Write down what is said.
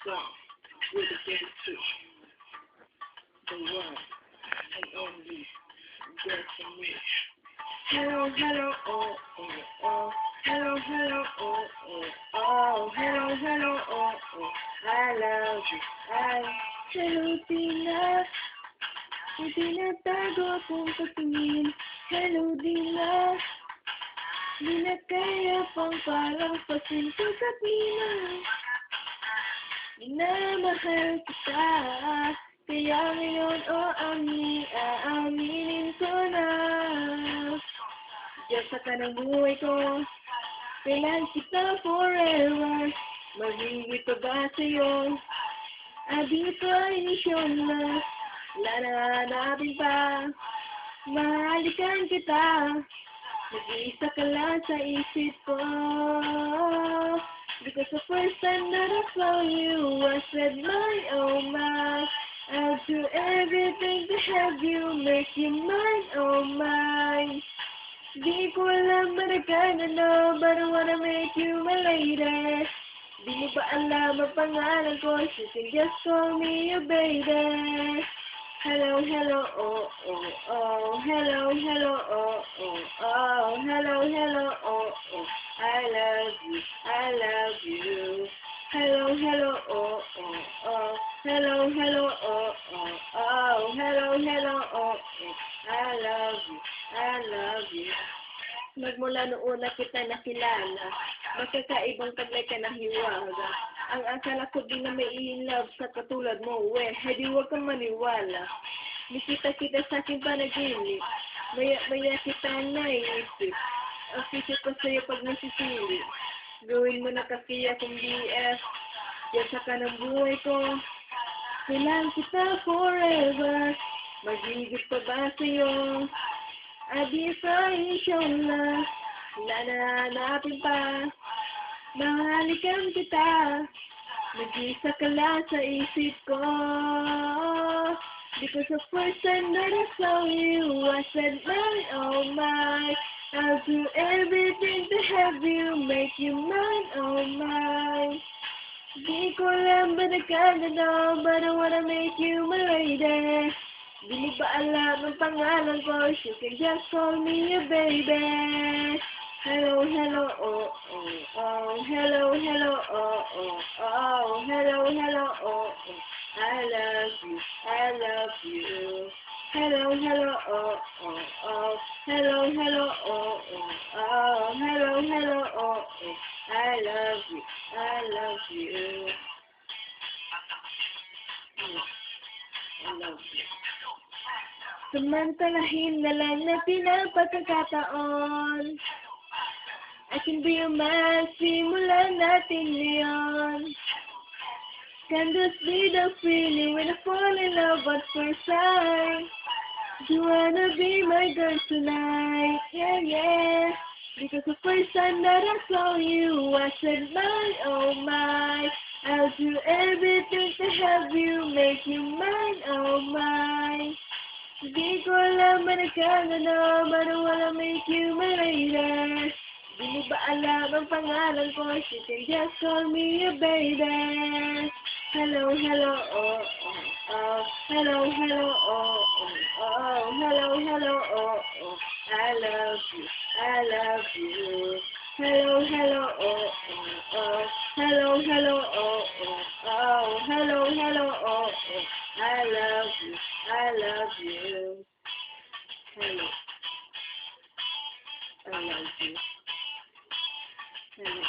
song with a dance to the one and only girl for me. Hello, hello, oh, oh, oh. Hello, hello, oh, oh, oh. Hello, hello, oh, oh. I love you. Hello, Tina. Hindi na tago akong patingin. Hello, Dina. Di na kaya pang parang pasinto sa Tina. Minamahal kita. Kaya ngayon, aaminin ko na. Diyan sa kanang buhay ko, kailan kita forever. Magiging pa ba sa'yo? Adipation na, wala na hanapin pa. Mahalikan kita, nag-iisa ka lang sa isip ko. Because the first time that I saw you, I said, my, oh my, I'll do everything to have you, make you mine, oh my. Di ko alam ba nagkagano, but I wanna make you my lady. Di mo ba alam ang pangalan ko, you can just call me your baby. Hello, hello, oh, oh, oh. Hello, hello, oh, oh, oh. Hello, hello, oh, oh. I love you, I love you. Hello, hello, oh, oh, oh. Hello, hello, oh, oh, oh. Hello, hello, oh, oh. I love you, I love you. Magmula noon na kita nakilala, magkakaibang taglay ka na hiwaga. Ang akala ko din na may in-love sa katulad mo, hindi huwag kang maniwala. Nakita-kita sa aking panaginip, maya kita naisip. Ang pisip ko sa'yo pag nasisili, gawin mo na kasi akong BF, diyan sa kanang buhay ko. Kailan kita forever, magigit pa ba sa'yo? Adipation na, wala na hanapin pa. Mahalikan kita, nag-isa ka lang sa isip ko. Because the first time that I saw you, I said, my, oh my, I'll do everything to have you, make you mine, oh my. Di ko alam ba nagkagano, but I wanna make you my lady. Di mo ba alam ang pangalan ko, you can just call me your baby. Hello, hello, oh, oh, oh. Hello, hello, oh, oh, oh. Hello, hello, oh, oh. I love you, I love you. Hello, hello, oh, oh, oh. Hello, hello, oh, oh, oh. Hello, hello, oh, oh. I love you, I love you. I love you. Samantalahin na lang natin ang pagkakataon. I can be your man, simulan natin ngayon. Can this be the feeling when I fall in love at first sight? Do you wanna be my girl tonight? Yeah, yeah. Because the first time that I saw you, I said, my, oh my, I'll do everything to have you, make you mine, oh my. Di ko alam ba nagkagano, but I wanna make you my lady. Di mo ba alam ang pangalan ko, you can just call me your baby. Hello, hello, oh, oh, oh. Hello, hello, oh, oh, oh. Hello, hello, oh, oh. I love you, I love you. Hello, hello, oh, oh, oh. Hello, hello, oh, oh, oh. Hello, hello, oh, oh. I love you, I love you. Hello, I love you. Hello.